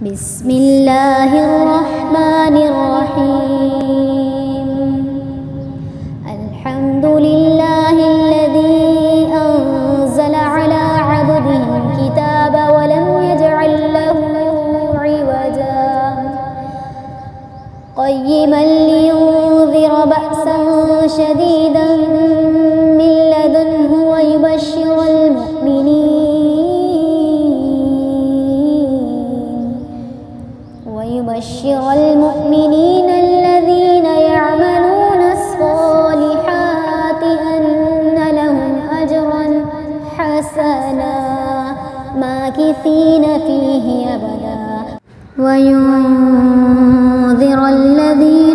بسم الله الرحمن الرحيم. الحمد لله الذي أنزل على عبده الكتاب ولم يجعل له عوجا قيما لينذر بأسا شديدا من لدنه ويبشر المؤمنين الذين يعملون الصالحات أن لهم أجرا حسنا ماكثين فيه أبدا وينذر الذين